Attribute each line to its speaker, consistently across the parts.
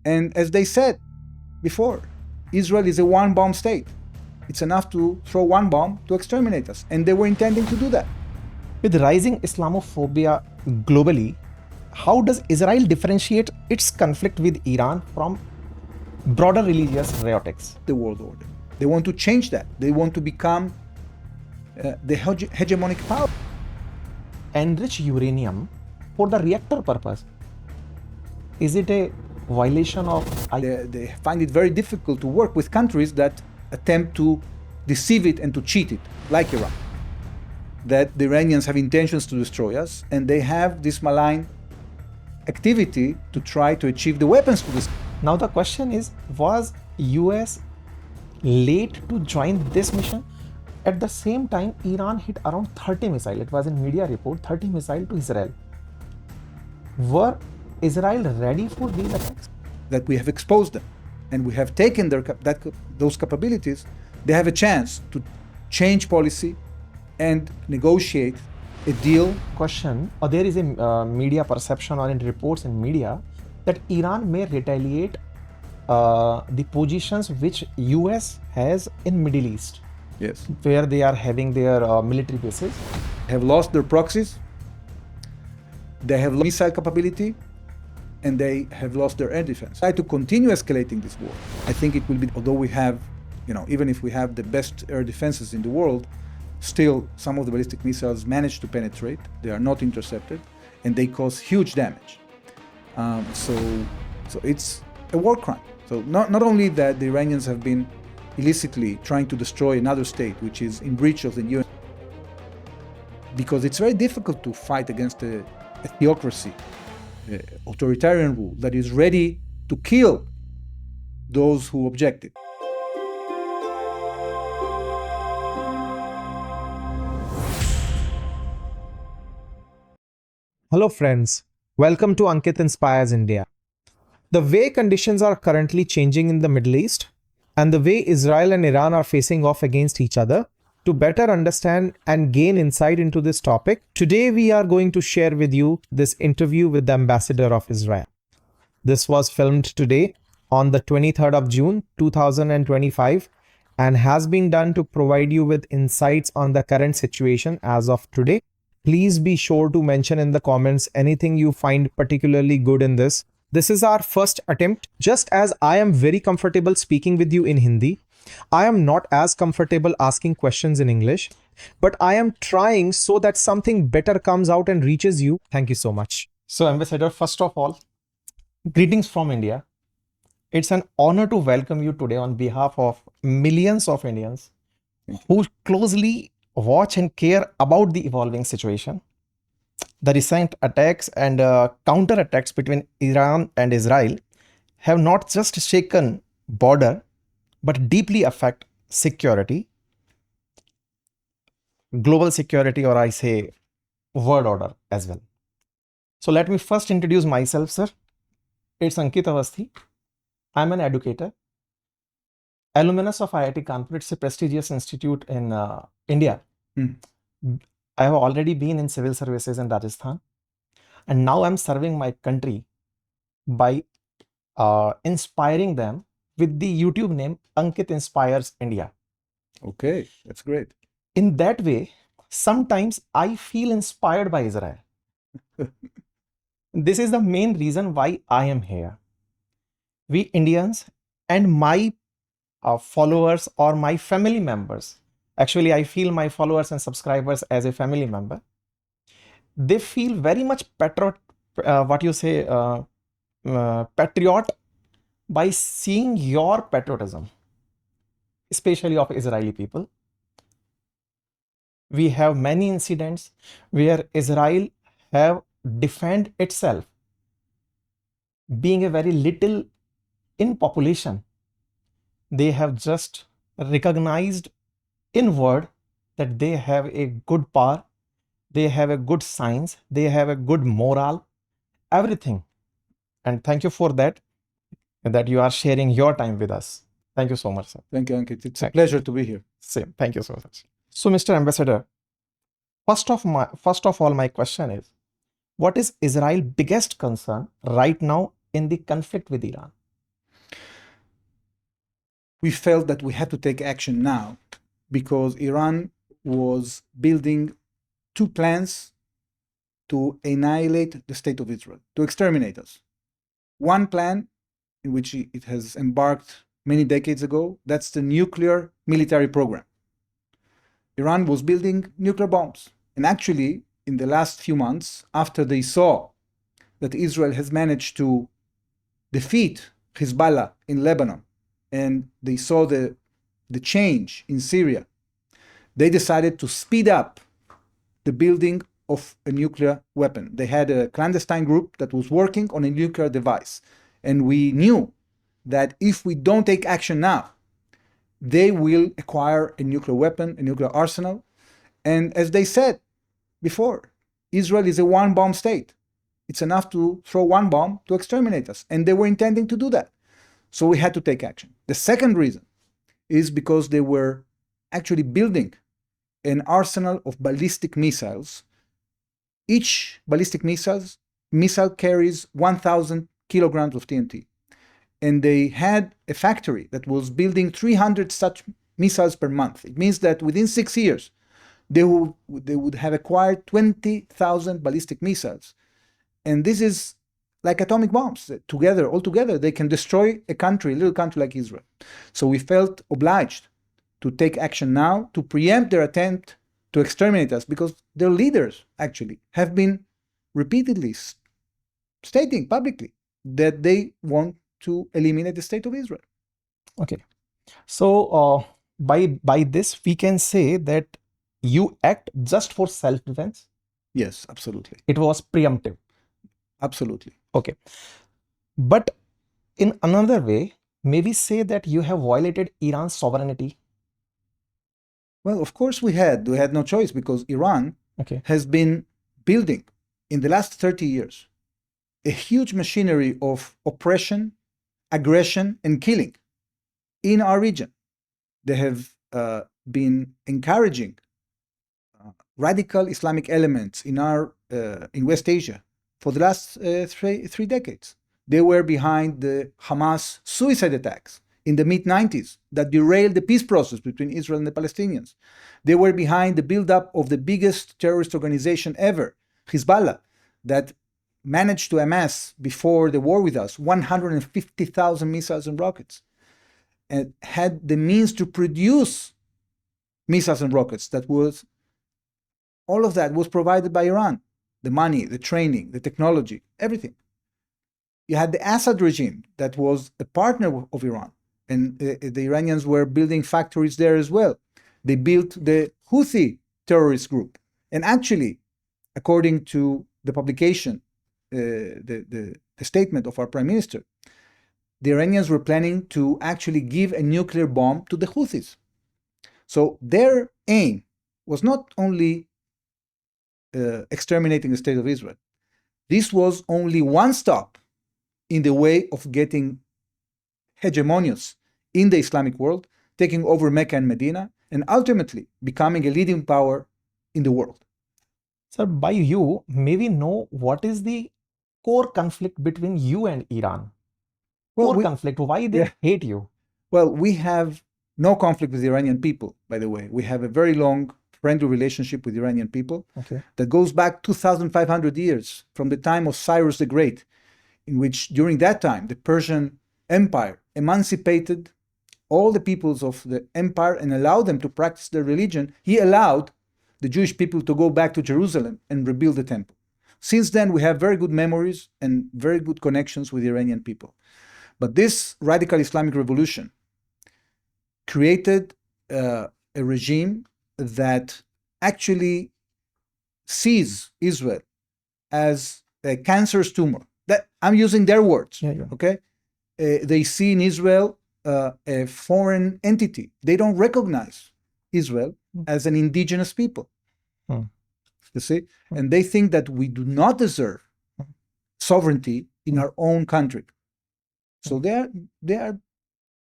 Speaker 1: And as they said before, Israel is a one-bomb state. It's enough to throw one bomb to exterminate us. And they were intending to do that.
Speaker 2: With rising Islamophobia globally, how does Israel differentiate its conflict with Iran from broader religious riotics?
Speaker 1: The world order. They want to change that. They want to become the hegemonic power.
Speaker 2: Enrich uranium for the reactor purpose. Is it a violation of
Speaker 1: They find it very difficult to work with countries that attempt to deceive it and to cheat it, like Iran. That the Iranians have intentions to destroy us, and they have this malign activity to try to achieve the weapons to this.
Speaker 2: Now the question is, was US late to join this mission? At the same time, Iran hit around 30 missiles. It was in media report, 30 missiles to Israel. Were Israel ready for these attacks?
Speaker 1: That we have exposed them, and we have taken those capabilities. They have a chance to change policy and negotiate a deal.
Speaker 2: Question, or there is a media perception or in reports in media that Iran may retaliate the positions which US has in Middle East.
Speaker 1: Yes.
Speaker 2: Where they are having their military bases.
Speaker 1: Have lost their proxies, they have missile capability, and they have lost their air defense. Try to continue escalating this war. I think it will be, although we have, even if we have the best air defenses in the world, still some of the ballistic missiles manage to penetrate. They are not intercepted, and they cause huge damage. So it's a war crime. So not only that the Iranians have been illicitly trying to destroy another state which is in breach of the UN, because it's very difficult to fight against a theocracy, authoritarian rule that is ready to kill those who object it.
Speaker 2: Hello friends, welcome to Ankit Inspires India. The way conditions are currently changing in the Middle East and the way Israel and Iran are facing off against each other, to better understand and gain insight into this topic, today we are going to share with you this interview with the ambassador of Israel. This was filmed today on the 23rd of June 2025 and has been done to provide you with insights on the current situation as of today. Please be sure to mention in the comments anything you find particularly good in this. This is our first attempt. Just as I am very comfortable speaking with you in Hindi, I am not as comfortable asking questions in English, but I am trying so that something better comes out and reaches you. Thank you so much. So, Ambassador, first of all, greetings from India. It's an honor to welcome you today on behalf of millions of Indians who closely watch and care about the evolving situation. The recent attacks and counter-attacks between Iran and Israel have not just shaken border, but deeply affect security, global security, or I say world order as well. So let me first introduce myself, sir. It's Ankit Avasthi. I'm an educator, alumnus of IIT Kanpur. It's a prestigious institute in India. I have already been in civil services in Rajasthan, and now I'm serving my country by inspiring them with the YouTube name Ankit Inspires India.
Speaker 1: Okay, that's great.
Speaker 2: In that way, sometimes I feel inspired by Israel. This is the main reason why I am here. We Indians and my followers or my family members, actually I feel my followers and subscribers as a family member, they feel very much patriot by seeing your patriotism, especially of Israeli people. We have many incidents where Israel have defended itself, being a very little in population. They have just recognized in word that they have a good power, they have a good science, they have a good moral, everything. And thank you for that you are sharing your time with us. Thank you so much, sir.
Speaker 1: Thank you, Ankit. It's a pleasure to be here.
Speaker 2: Same. Thank you so much. So, Mr. Ambassador, first of all, my question is, what is Israel's biggest concern right now in the conflict with Iran?
Speaker 1: we felt that we had to take action now because Iran was building two plans to annihilate the state of Israel, to exterminate us. One plan, in which it has embarked many decades ago, that's the nuclear military program. Iran was building nuclear bombs. And actually, in the last few months, after they saw that Israel has managed to defeat Hezbollah in Lebanon, and they saw the change in Syria, they decided to speed up the building of a nuclear weapon. They had a clandestine group that was working on a nuclear device. And we knew that if we don't take action now, they will acquire a nuclear weapon, a nuclear arsenal. And as they said before, Israel is a one-bomb state. It's enough to throw one bomb to exterminate us. And they were intending to do that. So we had to take action. The second reason is because they were actually building an arsenal of ballistic missiles. Each ballistic missile carries 1,000 kilograms of TNT. And they had a factory that was building 300 such missiles per month. It means that within 6 years, they would have acquired 20,000 ballistic missiles. And this is like atomic bombs. Altogether, they can destroy a little country like Israel. So we felt obliged to take action now to preempt their attempt to exterminate us, because their leaders actually have been repeatedly stating publicly that they want to eliminate the state of Israel.
Speaker 2: Okay. So by this, we can say that you act just for self-defense?
Speaker 1: Yes, absolutely.
Speaker 2: It was preemptive.
Speaker 1: Absolutely.
Speaker 2: Okay. But in another way, may we say that you have violated Iran's sovereignty?
Speaker 1: Well, of course we had. We had no choice, because Iran has been building in the last 30 years a huge machinery of oppression, aggression, and killing in our region. They have been encouraging radical Islamic elements in West Asia for the last three decades. They were behind the Hamas suicide attacks in the mid-90s that derailed the peace process between Israel and the Palestinians. They were behind the buildup of the biggest terrorist organization ever, Hezbollah, that managed to amass, before the war with us, 150,000 missiles and rockets, and had the means to produce missiles and rockets. All of that was provided by Iran. The money, the training, the technology, everything. You had the Assad regime that was a partner of Iran, and the Iranians were building factories there as well. They built the Houthi terrorist group. And actually, according to the publication, the statement of our prime minister, the Iranians were planning to actually give a nuclear bomb to the Houthis. So their aim was not only exterminating the state of Israel. This was only one stop in the way of getting hegemonious in the Islamic world, taking over Mecca and Medina, and ultimately becoming a leading power in the world.
Speaker 2: Sir, by you, may we know what is the core conflict between you and Iran? Conflict, why they hate you?
Speaker 1: Well, we have no conflict with the Iranian people, by the way. We have a very long friendly relationship with Iranian people that goes back 2,500 years, from the time of Cyrus the Great, in which during that time the Persian Empire emancipated all the peoples of the empire and allowed them to practice their religion. He allowed the Jewish people to go back to Jerusalem and rebuild the temple. Since then, we have very good memories and very good connections with the Iranian people. But this radical Islamic revolution created a regime that actually sees Israel as a cancerous tumor. That I'm using their words. Okay, they see in Israel a foreign entity. They don't recognize Israel as an indigenous people. You see, and they think that we do not deserve sovereignty in our own country. So they are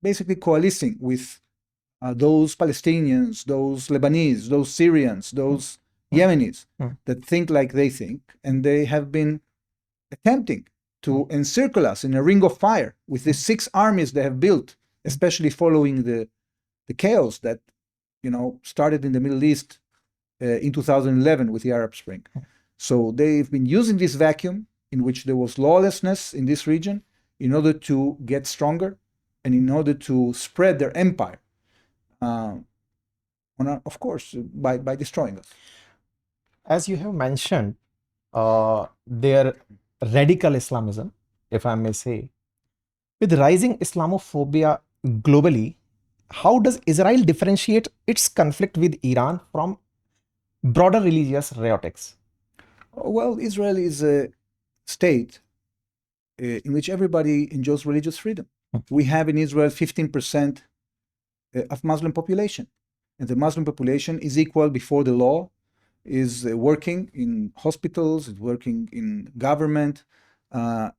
Speaker 1: basically coalescing with those Palestinians, those Lebanese, those Syrians, those Yemenis that think like they think, and they have been attempting to encircle us in a ring of fire with the 6 armies they have built especially following the chaos that started in the Middle East in 2011 with the Arab Spring. So they've been using this vacuum in which there was lawlessness in this region in order to get stronger and in order to spread their empire, of course, by destroying us.
Speaker 2: As you have mentioned, their radical Islamism, if I may say, with rising Islamophobia globally, how does Israel differentiate its conflict with Iran from broader religious riotics?
Speaker 1: Well, Israel is a state in which everybody enjoys religious freedom. We have in Israel 15% of Muslim population, and the Muslim population is equal before the law, is working in hospitals, is working in government,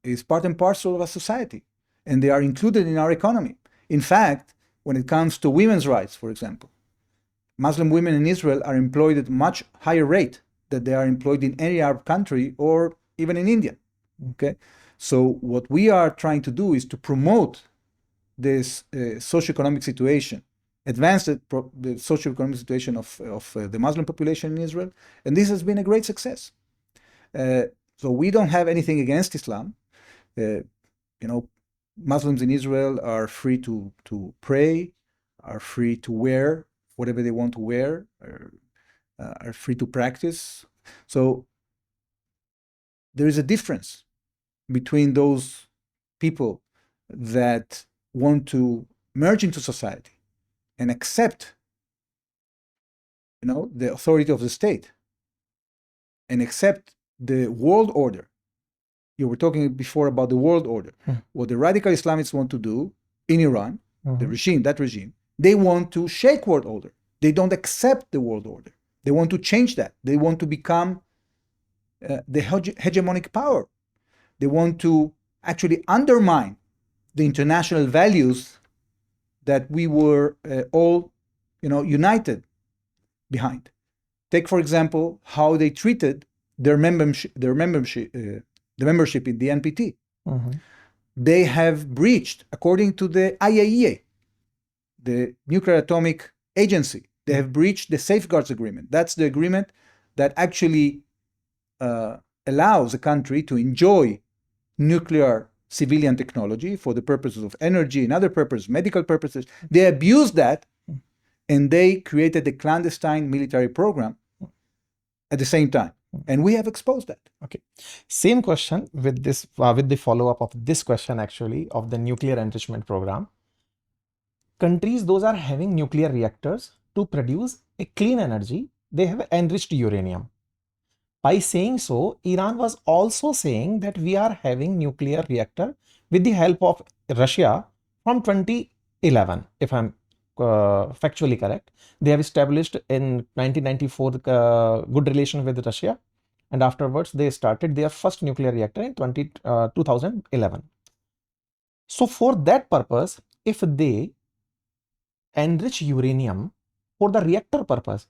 Speaker 1: is part and parcel of a society, and they are included in our economy. In fact, when it comes to women's rights, for example, Muslim women in Israel are employed at a much higher rate than they are employed in any Arab country or even in India. Okay, so what we are trying to do is to promote this socioeconomic situation, advance the socioeconomic situation of the Muslim population in Israel, and this has been a great success. So we don't have anything against Islam. Muslims in Israel are free to pray, are free to wear whatever they want to wear, are free to practice. So there is a difference between those people that want to merge into society and accept, the authority of the state and accept the world order. You were talking before about the world order. What the radical Islamists want to do in Iran, the regime, they want to shake world order. They don't accept the world order. They want to change that. They want to become the hegemonic power. They want to actually undermine the international values that we were all, united behind. Take, for example, how they treated their membership in the NPT. They have breached, according to the IAEA, the Nuclear Atomic Agency, they have breached the Safeguards Agreement. That's the agreement that actually allows a country to enjoy nuclear civilian technology for the purposes of energy and other purposes, medical purposes. They abused that, and they created a clandestine military program at the same time. And we have exposed that.
Speaker 2: Okay. Same question with this, with the follow-up of this question actually of the nuclear enrichment program. Countries, those are having nuclear reactors to produce a clean energy, they have enriched uranium. By saying so, Iran was also saying that we are having nuclear reactor with the help of Russia from 2011, if I'm factually correct. They have established in 1994 good relation with Russia, and afterwards they started their first nuclear reactor in 2011. So for that purpose, if they enrich uranium for the reactor purpose,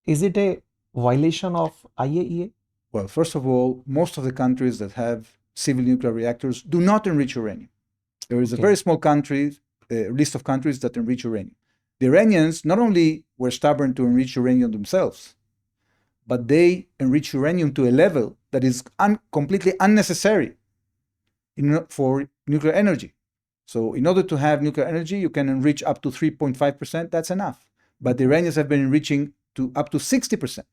Speaker 2: is it a violation of IAEA?
Speaker 1: Well, first of all, most of the countries that have civil nuclear reactors do not enrich uranium. There is a very small list of countries that enrich uranium. The Iranians not only were stubborn to enrich uranium themselves, but they enrich uranium to a level that is completely unnecessary for nuclear energy. So in order to have nuclear energy, you can enrich up to 3.5%, that's enough. But the Iranians have been enriching to up to 60%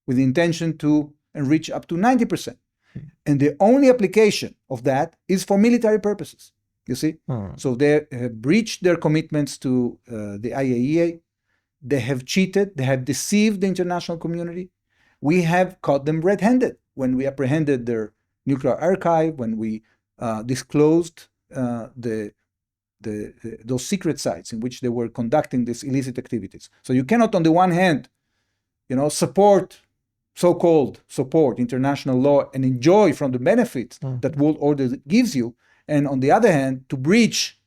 Speaker 1: with the intention to enrich up to 90%. And the only application of that is for military purposes, you see? So they have breached their commitments to the IAEA. They have cheated. They have deceived the international community. We have caught them red-handed when we apprehended their nuclear archive, when we disclosed those secret sites in which they were conducting these illicit activities. So you cannot, on the one hand, support international law and enjoy from the benefits that world order gives you, and on the other hand, to breach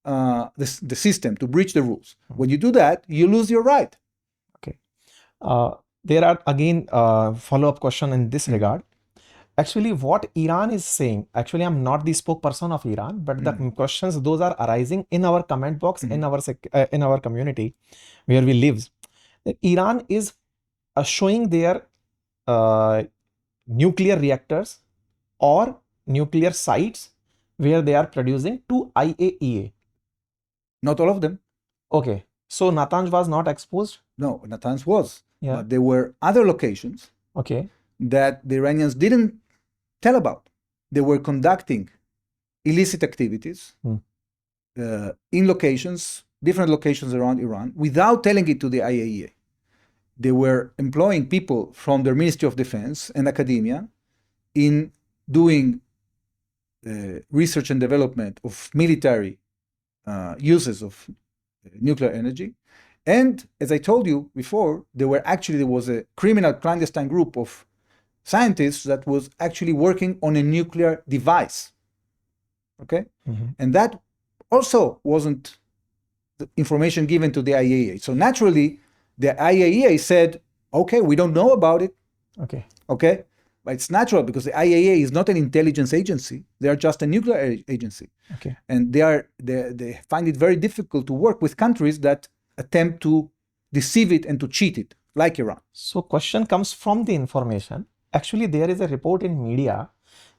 Speaker 1: the system, to breach the rules. When you do that, you lose your right.
Speaker 2: Okay. There are again follow-up question in this regard. Actually, what Iran is saying, actually, I'm not the spokesperson of Iran, but the questions, those are arising in our comment box, in our community where we live. That Iran is showing their uh, nuclear reactors or nuclear sites where they are producing to IAEA.
Speaker 1: Not all of them.
Speaker 2: Okay, so Natanz was not exposed.
Speaker 1: No, Natanz was.
Speaker 2: Yeah.
Speaker 1: But there were other locations
Speaker 2: Okay.
Speaker 1: that the Iranians didn't tell about. They were conducting illicit activities in locations, different locations around Iran, without telling it to the IAEA. They were employing people from their Ministry of Defense and academia in doing research and development of military uses of nuclear energy. And as I told you before, there was a criminal clandestine group of scientists that was actually working on a nuclear device. Okay? And that also wasn't the information given to the IAEA. So naturally, the IAEA said, okay, we don't know about it. Okay? But it's natural because the IAEA is not an intelligence agency. They are just a nuclear agency.
Speaker 2: Okay.
Speaker 1: And they find it very difficult to work with countries that attempt to deceive it and to cheat it, like Iran.
Speaker 2: So question comes from the information. Actually, there is a report in media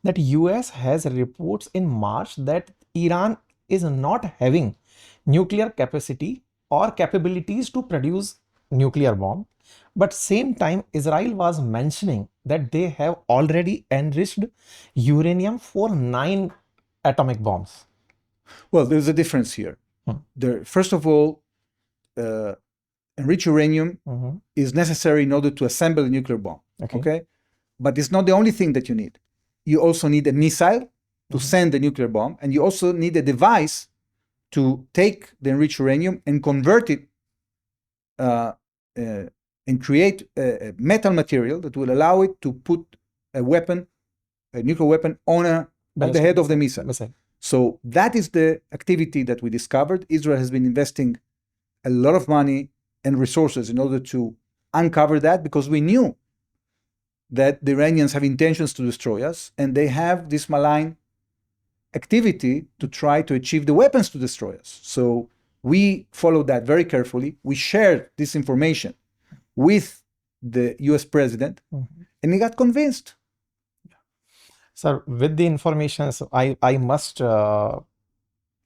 Speaker 2: that US has reports in March that Iran is not having nuclear capacity or capabilities to produce nuclear bomb. But same time, Israel was mentioning that they have already enriched uranium for 9 atomic bombs.
Speaker 1: Well, there's a difference here. First of all, enriched uranium is necessary in order to assemble a nuclear bomb. Okay? But it's not the only thing that you need. You also need a missile to send the nuclear bomb, and you also need a device to take the enriched uranium and convert it and create a metal material that will allow it to put a nuclear weapon on the head of the missile. So that is the activity that we discovered. Israel has been investing a lot of money and resources in order to uncover that, because we knew that the Iranians have intentions to destroy us, and they have this malign activity to try to achieve the weapons to destroy us. So we followed that very carefully. We shared this information with the US president, and he got convinced.
Speaker 2: Sir, with the information, so I must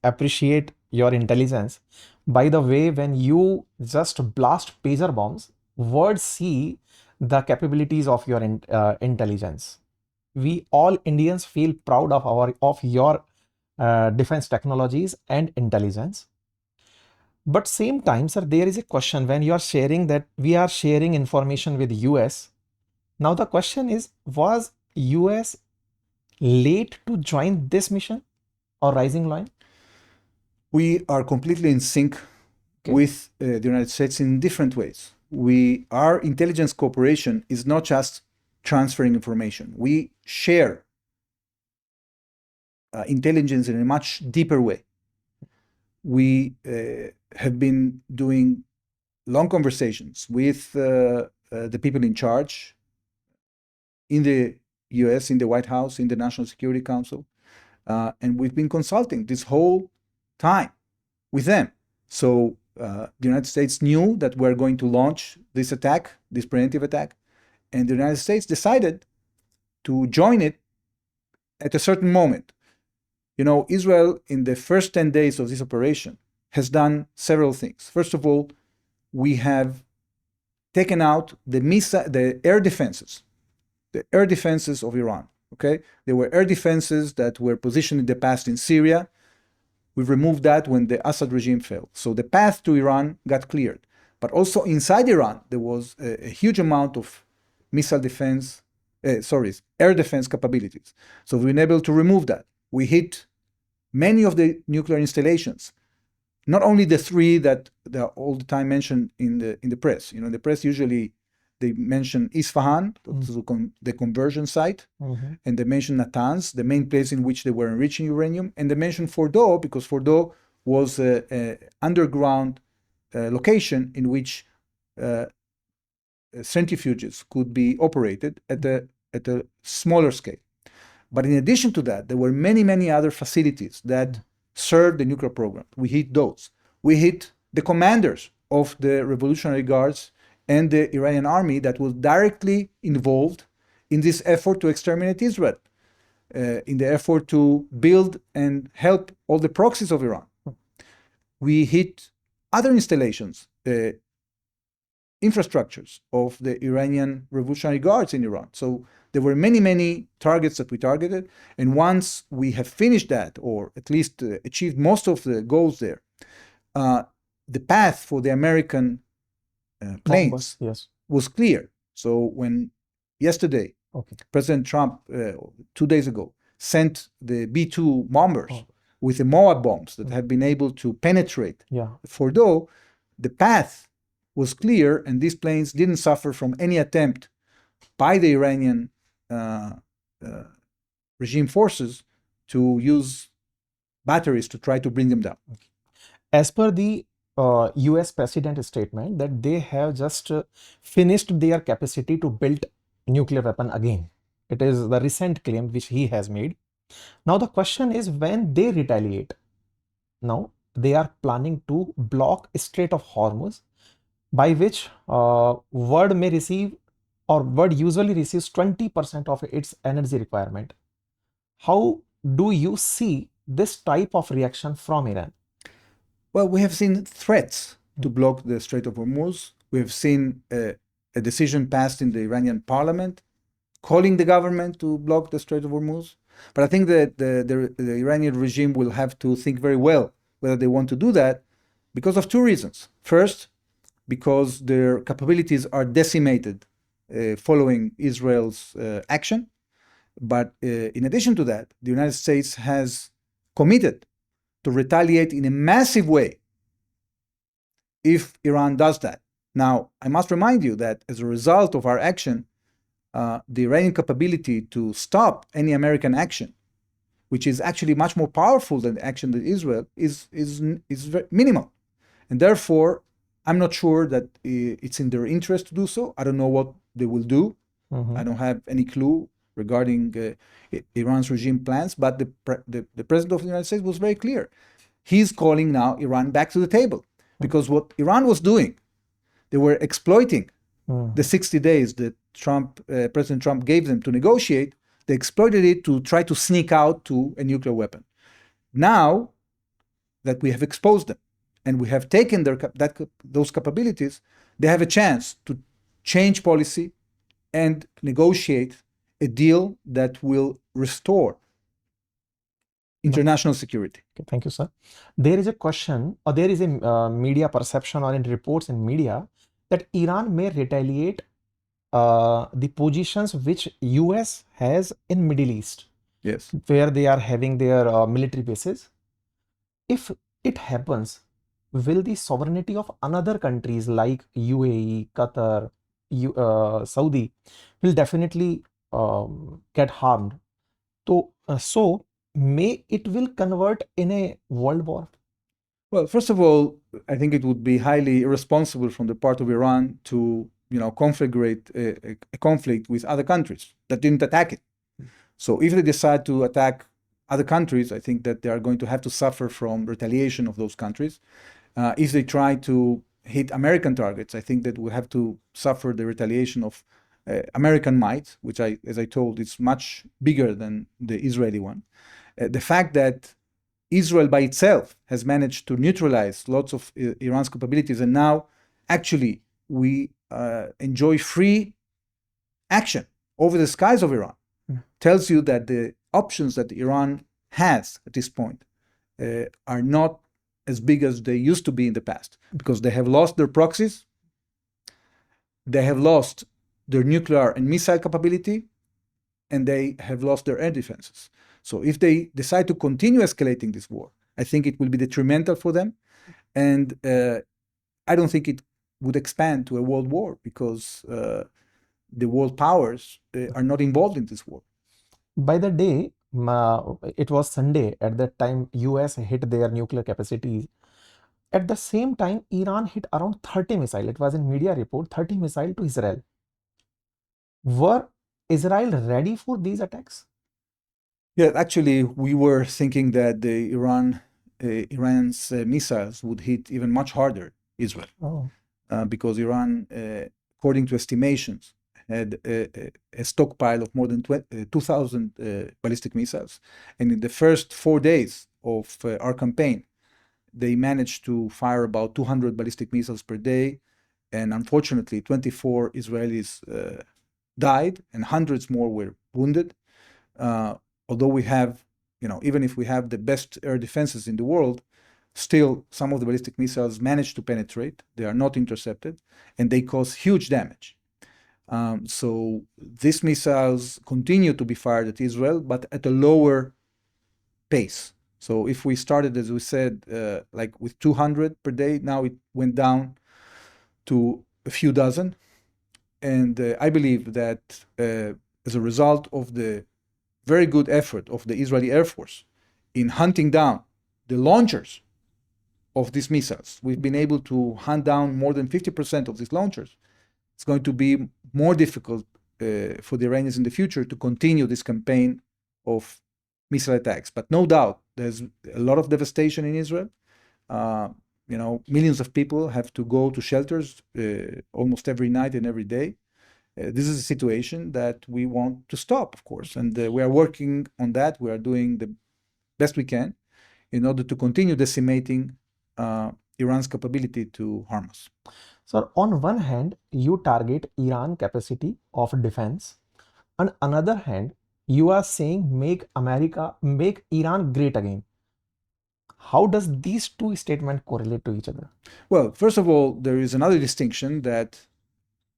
Speaker 2: appreciate your intelligence. By the way, when you just blast pager bombs, words see the capabilities of your intelligence. We all Indians feel proud of your defense technologies and intelligence. But same time, sir, there is a question when you are sharing that we are sharing information with US. Now the question is, was US late to join this mission or Rising Lion?
Speaker 1: We are completely in sync with the United States in different ways. Our intelligence cooperation is not just transferring information. We share intelligence in a much deeper way. We have been doing long conversations with the people in charge in the US, in the White House, in the National Security Council, and we've been consulting this whole time with them. So the United States knew that we're going to launch this attack, this preemptive attack, and the United States decided to join it at a certain moment. You know, Israel, in the first 10 days of this operation, has done several things. First of all, we have taken out the air defenses of Iran. Okay, there were air defenses that were positioned in the past in Syria. We've removed that when the Assad regime fell. So the path to Iran got cleared. But also inside Iran, there was a huge amount of air defense capabilities. So we've been able to remove that. We hit many of the nuclear installations, not only the three that are all the time mentioned in the press. You know, in the press usually they mention Isfahan, the conversion site, and they mention Natanz, the main place in which they were enriching uranium, and they mention Fordo because Fordo was an underground location in which centrifuges could be operated at a at a smaller scale. But in addition to that, there were many, many other facilities that served the nuclear program. We hit those. We hit the commanders of the Revolutionary Guards and the Iranian army that was directly involved in this effort to exterminate Israel, in the effort to build and help all the proxies of Iran. We hit other installations, infrastructures of the Iranian Revolutionary Guards in Iran. So there were many, many targets that we targeted. And once we have finished that, or at least achieved most of the goals there, the path for the American planes was clear. So when yesterday, President Trump, 2 days ago, sent the B-2 bombers with the Moab bombs that have been able to penetrate Fordo, the path was clear, and these planes didn't suffer from any attempt by the Iranian regime forces to use batteries to try to bring them down.
Speaker 2: As per the US president statement that they have just finished their capacity to build nuclear weapon again. It is the recent claim which he has made. Now the question is, when they retaliate, now they are planning to block Strait of Hormuz, by which world may receive, or world usually receives 20% of its energy requirement. How do you see this type of reaction from Iran?
Speaker 1: Well, we have seen threats to block the Strait of Hormuz. We have seen a decision passed in the Iranian parliament calling the government to block the Strait of Hormuz. But I think that the Iranian regime will have to think very well whether they want to do that, because of two reasons. First, because their capabilities are decimated following Israel's action. But in addition to that, the United States has committed to retaliate in a massive way if Iran does that. Now, I must remind you that as a result of our action, the Iranian capability to stop any American action, which is actually much more powerful than the action that Israel is very minimal. And therefore, I'm not sure that it's in their interest to do so. I don't know what they will do. I don't have any clue regarding Iran's regime plans, but the president of the United States was very clear. He's calling now Iran back to the table, because what Iran was doing, they were exploiting the 60 days that President Trump gave them to negotiate. They exploited it to try to sneak out to a nuclear weapon. Now that we have exposed them and we have taken those capabilities, they have a chance to change policy and negotiate a deal that will restore international security.
Speaker 2: Okay, thank you, sir. There is a question, or there is a media perception, or in reports in media, that Iran may retaliate the positions which US has in Middle East,
Speaker 1: Yes.
Speaker 2: where they are having their military bases. If it happens, will the sovereignty of another countries like UAE, Qatar, Saudi will definitely get harmed? So may it will convert in a world war?
Speaker 1: Well, first of all, I think it would be highly irresponsible from the part of Iran to, conflagrate a conflict with other countries that didn't attack it. So if they decide to attack other countries, I think that they are going to have to suffer from retaliation of those countries. If they try to hit American targets, I think that we'll have to suffer the retaliation of American might, which, as I told, is much bigger than the Israeli one. The fact that Israel by itself has managed to neutralize lots of Iran's capabilities, and now actually we enjoy free action over the skies of Iran, tells you that the options that Iran has at this point are not as big as they used to be in the past, because they have lost their proxies, they have lost their nuclear and missile capability, and they have lost their air defenses. So if they decide to continue escalating this war, I think it will be detrimental for them. And I don't think it would expand to a world war, because the world powers are not involved in this war.
Speaker 2: By the day, it was Sunday, at that time US hit their nuclear capacities. At the same time, Iran hit around 30 missiles. It was in media report, 30 missiles to Israel. Were Israel ready for these attacks?
Speaker 1: Yeah, actually, we were thinking that Iran's missiles would hit even much harder Israel, because Iran, according to estimations, had a stockpile of more than 2,000 ballistic missiles. And in the first 4 days of our campaign, they managed to fire about 200 ballistic missiles per day. And unfortunately, 24 Israelis died and hundreds more were wounded. Although we have, even if we have the best air defenses in the world, still some of the ballistic missiles manage to penetrate. They are not intercepted, and they cause huge damage. So these missiles continue to be fired at Israel, but at a lower pace. So if we started, as we said, like with 200 per day, now it went down to a few dozen. And I believe that as a result of the very good effort of the Israeli Air Force in hunting down the launchers of these missiles, we've been able to hunt down more than 50% of these launchers. It's going to be more difficult for the Iranians in the future to continue this campaign of missile attacks. But no doubt, there's a lot of devastation in Israel. Millions of people have to go to shelters almost every night and every day. This is a situation that we want to stop, of course, and we are working on that. We are doing the best we can in order to continue decimating Iran's capability to harm us.
Speaker 2: So on one hand, you target Iran capacity of defense. On another hand, you are saying make Iran great again. How does these two statements correlate to each other?
Speaker 1: Well, first of all, there is another distinction that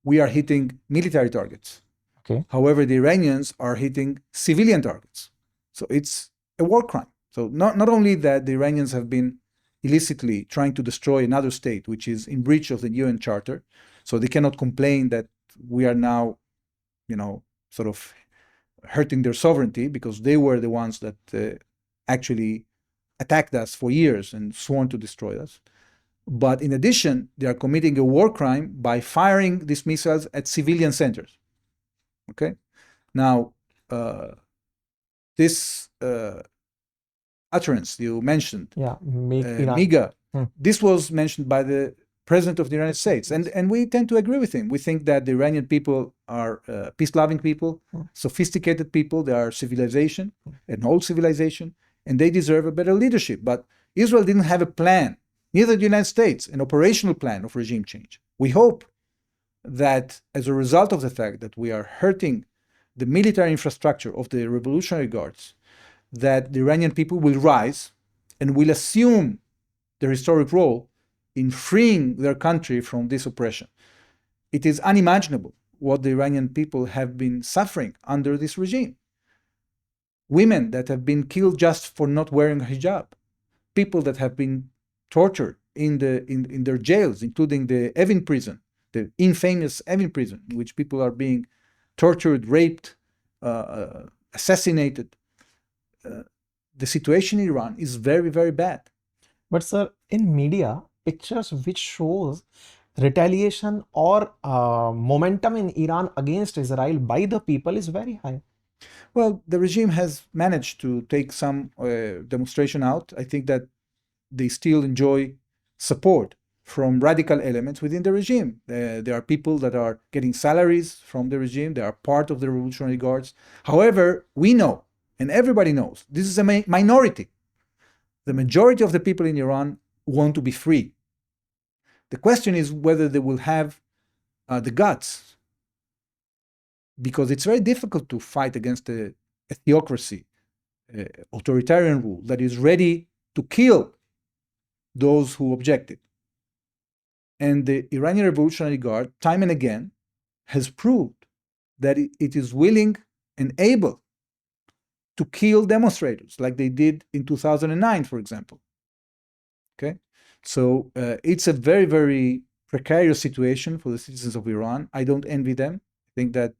Speaker 1: we are hitting military targets.
Speaker 2: Okay.
Speaker 1: However, the Iranians are hitting civilian targets. So it's a war crime. So not only that the Iranians have been illicitly trying to destroy another state, which is in breach of the UN Charter, so they cannot complain that we are now, sort of hurting their sovereignty, because they were the ones that actually attacked us for years and sworn to destroy us. But in addition, they are committing a war crime by firing these missiles at civilian centers. Okay? Now, this utterance you mentioned, MIGA, this was mentioned by the President of the United States. And we tend to agree with him. We think that the Iranian people are peace-loving people, sophisticated people. They are civilization, an old civilization, and they deserve a better leadership. But Israel didn't have a plan, neither the United States, an operational plan of regime change. We hope that as a result of the fact that we are hurting the military infrastructure of the Revolutionary Guards, that the Iranian people will rise and will assume their historic role in freeing their country from this oppression. It is unimaginable what the Iranian people have been suffering under this regime. Women that have been killed just for not wearing a hijab, people that have been tortured in their jails, including the Evin prison, the infamous Evin prison, in which people are being tortured, raped, assassinated. The situation in Iran is very, very bad.
Speaker 2: But sir, in media, pictures which shows retaliation or momentum in Iran against Israel by the people is very high.
Speaker 1: Well, the regime has managed to take some demonstration out. I think that they still enjoy support from radical elements within the regime. There are people that are getting salaries from the regime. They are part of the Revolutionary Guards. However, we know, and everybody knows, this is a minority. The majority of the people in Iran want to be free. The question is whether they will have the guts, because it's very difficult to fight against a theocracy, authoritarian rule that is ready to kill those who objected. And the Iranian Revolutionary Guard, time and again, has proved that it is willing and able to kill demonstrators, like they did in 2009, for example. Okay? So it's a very, very precarious situation for the citizens of Iran. I don't envy them. I think that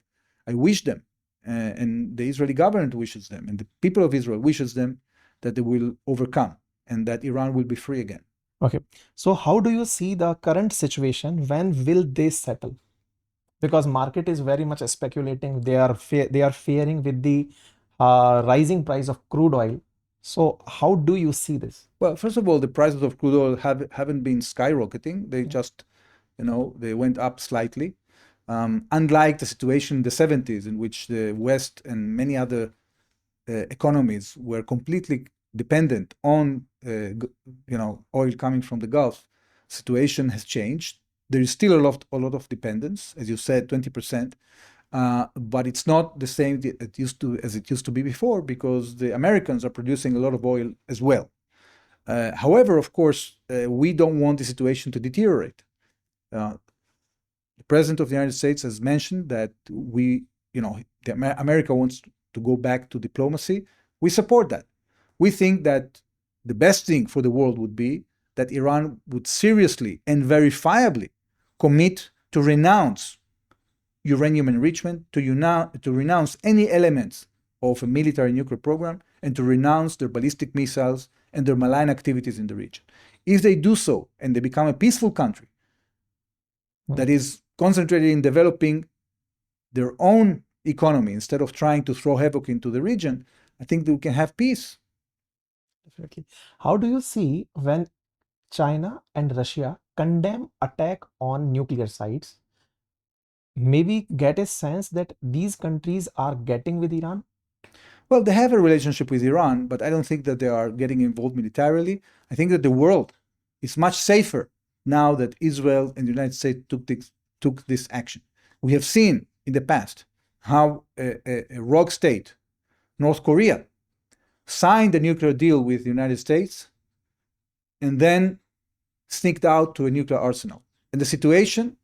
Speaker 1: I wish them, and the Israeli government wishes them, and the people of Israel wishes them that they will overcome and that Iran will be free again.
Speaker 2: Okay. So how do you see the current situation? When will they settle? because market is very much speculating. They are fearing with the rising price of crude oil. So how do you see this?
Speaker 1: Well, first of all, the prices of crude oil haven't been skyrocketing. They just, they went up slightly. Unlike the situation in the 70s, in which the West and many other economies were completely dependent on, oil coming from the Gulf, situation has changed. There is still a lot of dependence, as you said, 20%. But it's not the same as it used to be before, because the Americans are producing a lot of oil as well. However, of course, we don't want the situation to deteriorate. The President of the United States has mentioned that America wants to go back to diplomacy. We support that. We think that the best thing for the world would be that Iran would seriously and verifiably commit to renounce uranium enrichment, to renounce any elements of a military nuclear program, and to renounce their ballistic missiles and their malign activities in the region. If they do so and they become a peaceful country that is concentrated in developing their own economy instead of trying to throw havoc into the region, I think that we can have peace.
Speaker 2: Definitely. How do you see when China and Russia condemn attack on nuclear sites? Maybe get a sense that these countries are getting with Iran?
Speaker 1: Well, they have a relationship with Iran, but I don't think that they are getting involved militarily. I think that the world is much safer now that Israel and the United States took this action. We have seen in the past how a rogue state, North Korea, signed a nuclear deal with the United States and then sneaked out to a nuclear arsenal. And the situation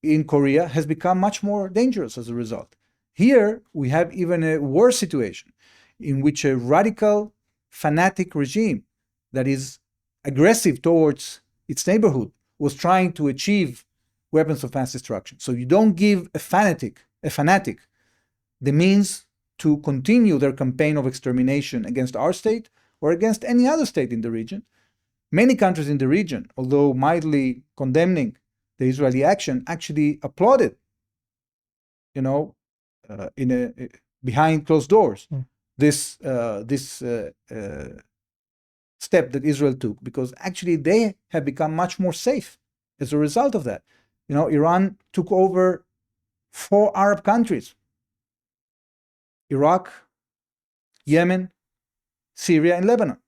Speaker 1: in Korea has become much more dangerous as a result. Here, we have even a worse situation in which a radical, fanatic regime that is aggressive towards its neighborhood was trying to achieve weapons of mass destruction. So you don't give a fanatic, the means to continue their campaign of extermination against our state or against any other state in the region. Many countries in the region, although mildly condemning the Israeli action, actually applauded, behind closed doors, this step that Israel took, because actually they have become much more safe as a result of that. Iran took over 4 Arab countries: Iraq, Yemen, Syria, and Lebanon.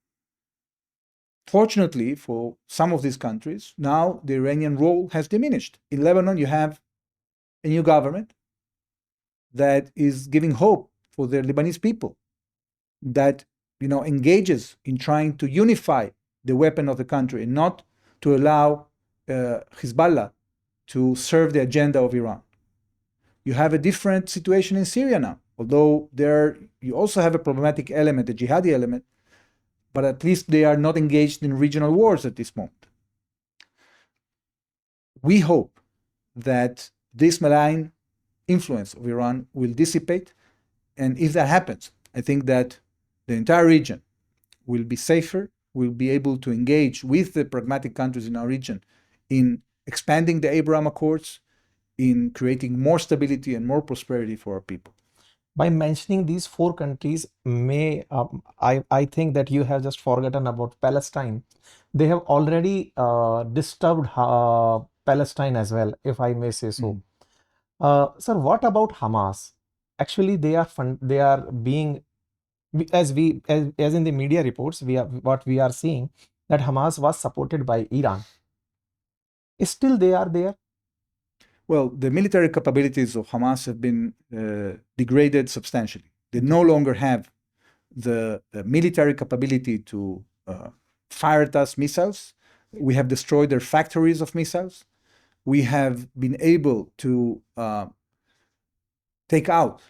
Speaker 1: Fortunately for some of these countries, now the Iranian role has diminished. In Lebanon, you have a new government that is giving hope for the Lebanese people, that engages in trying to unify the weapon of the country and not to allow Hezbollah to serve the agenda of Iran. You have a different situation in Syria now, although there you also have a problematic element, a jihadi element, but at least they are not engaged in regional wars at this moment. We hope that this malign influence of Iran will dissipate, and if that happens, I think that the entire region will be safer, will be able to engage with the pragmatic countries in our region in expanding the Abraham Accords, in creating more stability and more prosperity for our people.
Speaker 2: By mentioning these 4 countries, I think that you have just forgotten about Palestine. They have already disturbed Palestine as well, if I may say so. Sir, what about Hamas? Actually, they are being, as in the media reports, what we are seeing, that Hamas was supported by Iran. Still, they are there.
Speaker 1: Well, the military capabilities of Hamas have been degraded substantially. They no longer have the military capability to fire at us missiles. We have destroyed their factories of missiles. We have been able to take out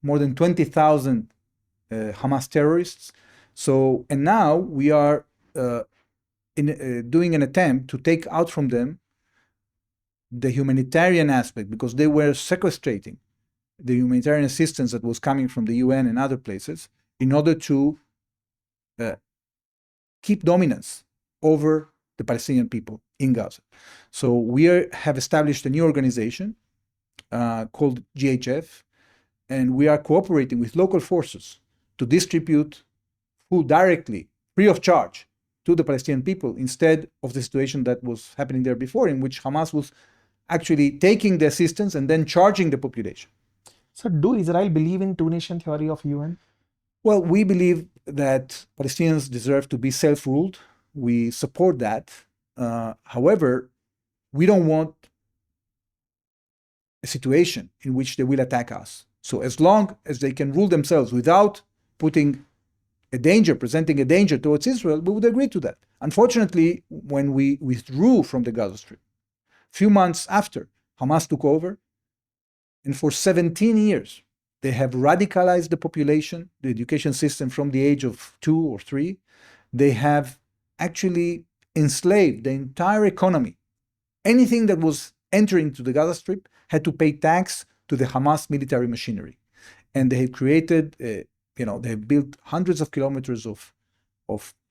Speaker 1: more than 20,000 Hamas terrorists. And now we are doing an attempt to take out from them the humanitarian aspect, because they were sequestrating the humanitarian assistance that was coming from the UN and other places in order to keep dominance over the Palestinian people in Gaza. So we have established a new organization called GHF, and we are cooperating with local forces to distribute food directly, free of charge, to the Palestinian people, instead of the situation that was happening there before, in which Hamas was actually taking the assistance and then charging the population.
Speaker 2: So, do Israel believe in two-nation theory of UN?
Speaker 1: Well, we believe that Palestinians deserve to be self-ruled. We support that. However, we don't want a situation in which they will attack us. So as long as they can rule themselves without putting presenting a danger towards Israel, we would agree to that. Unfortunately, when we withdrew from the Gaza Strip, a few months after Hamas took over, and for 17 years, they have radicalized the population, the education system from the age of 2 or 3. They have actually enslaved the entire economy. Anything that was entering to the Gaza Strip had to pay tax to the Hamas military machinery. And they have created, they have built hundreds of kilometers of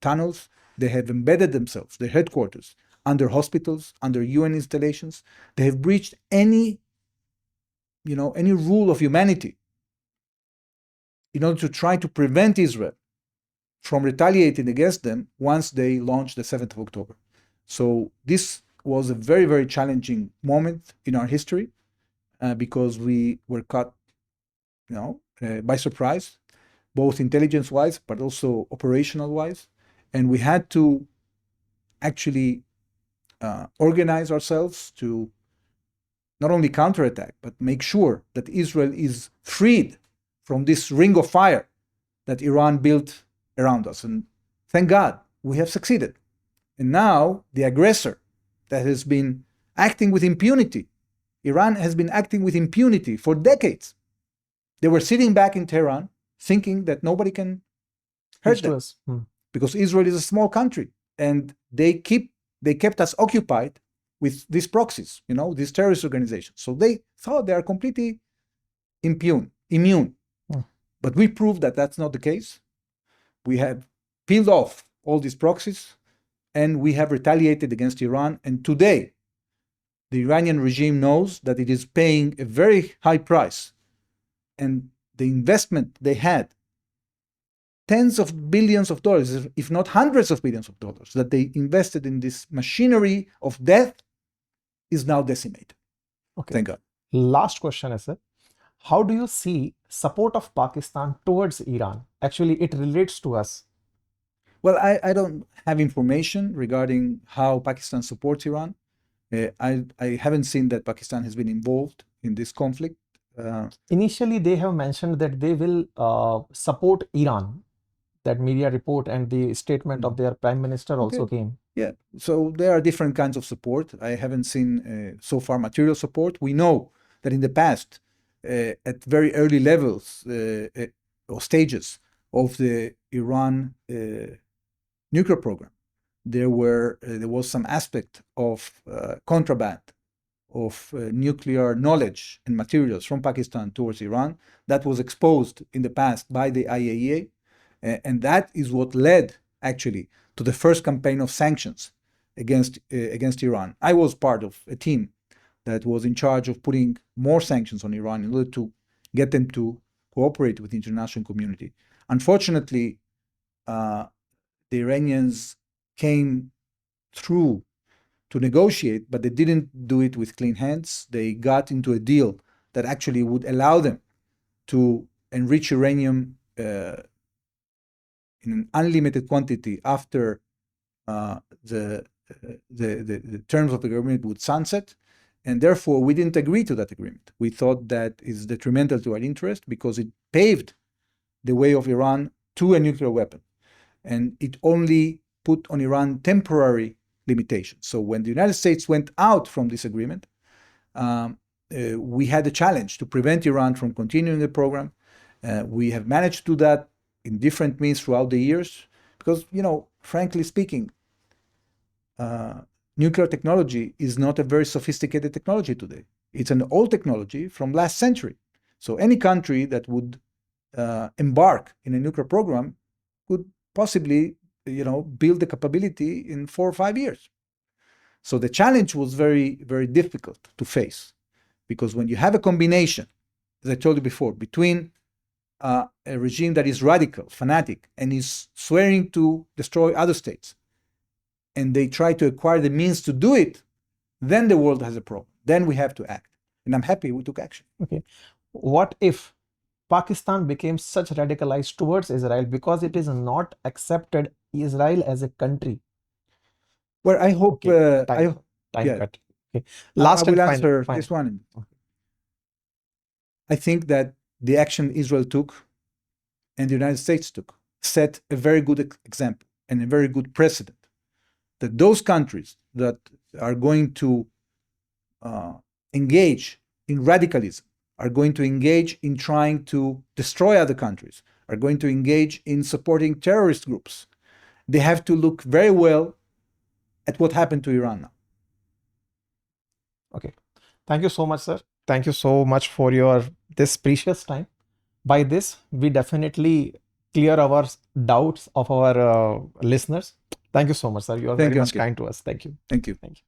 Speaker 1: tunnels. They have embedded themselves, their headquarters, under hospitals, under UN installations. They have breached any rule of humanity in order to try to prevent Israel from retaliating against them once they launched the 7th of October. So this was a very, very challenging moment in our history because we were caught, by surprise, both intelligence-wise, but also operational-wise. And we had to actually organize ourselves to not only counterattack, but make sure that Israel is freed from this ring of fire that Iran built around us. And thank God, we have succeeded. And now the aggressor that has been acting with impunity, Iran has been acting with impunity for decades. They were sitting back in Tehran thinking that nobody can hurt them because Israel is a small country, and they kept us occupied with these proxies, these terrorist organizations. So they thought they are completely immune. But we proved that that's not the case. We have peeled off all these proxies, and we have retaliated against Iran. And today, the Iranian regime knows that it is paying a very high price. And the investment they had, tens of billions of dollars, if not hundreds of billions of dollars, that they invested in this machinery of death, is now decimated.
Speaker 2: Okay.
Speaker 1: Thank God.
Speaker 2: Last question is, how do you see support of Pakistan towards Iran? Actually, it relates to us.
Speaker 1: Well, I don't have information regarding how Pakistan supports Iran. I haven't seen that Pakistan has been involved in this conflict.
Speaker 2: Initially, they have mentioned that they will support Iran. That media report and the statement of their prime minister also came.
Speaker 1: Yeah, so there are different kinds of support. I haven't seen so far material support. We know that in the past, at very early levels or stages of the Iran nuclear program, there was some aspect of contraband of nuclear knowledge and materials from Pakistan towards Iran that was exposed in the past by the IAEA, and that is what led actually to the first campaign of sanctions against Iran. I was part of a team that was in charge of putting more sanctions on Iran in order to get them to cooperate with the international community. Unfortunately, the Iranians came through to negotiate, but they didn't do it with clean hands. They got into a deal that actually would allow them to enrich uranium in an unlimited quantity after the terms of the agreement would sunset. And therefore, we didn't agree to that agreement. We thought that is detrimental to our interest because it paved the way of Iran to a nuclear weapon. And it only put on Iran temporary limitations. So when the United States went out from this agreement, we had a challenge to prevent Iran from continuing the program. We have managed to do that in different means throughout the years because, frankly speaking, nuclear technology is not a very sophisticated technology today. It's an old technology from last century. So any country that would embark in a nuclear program could possibly, build the capability in 4 or 5 years. So the challenge was very, very difficult to face. Because when you have a combination, as I told you before, between a regime that is radical, fanatic, and is swearing to destroy other states, and they try to acquire the means to do it, then the world has a problem. Then we have to act. And I'm happy we took action.
Speaker 2: Okay. What if Pakistan became such radicalized towards Israel because it is not accepted Israel as a country?
Speaker 1: Well, I hope.
Speaker 2: Time
Speaker 1: yeah.
Speaker 2: cut. Okay.
Speaker 1: I
Speaker 2: Last
Speaker 1: will
Speaker 2: and
Speaker 1: answer
Speaker 2: final.
Speaker 1: this one. I think that the action Israel took and the United States took set a very good example and a very good precedent that those countries that are going to engage in radicalism, are going to engage in trying to destroy other countries, are going to engage in supporting terrorist groups, they have to look very well at what happened to Iran now.
Speaker 2: Okay. Thank you so much, sir. Thank you so much for your this precious time. By this, we definitely clear our doubts of our listeners. Thank you so much, sir. You are
Speaker 1: Thank
Speaker 2: very
Speaker 1: you,
Speaker 2: much
Speaker 1: Ankit.
Speaker 2: kind to us. Thank you.
Speaker 1: Thank you.
Speaker 2: Thank you.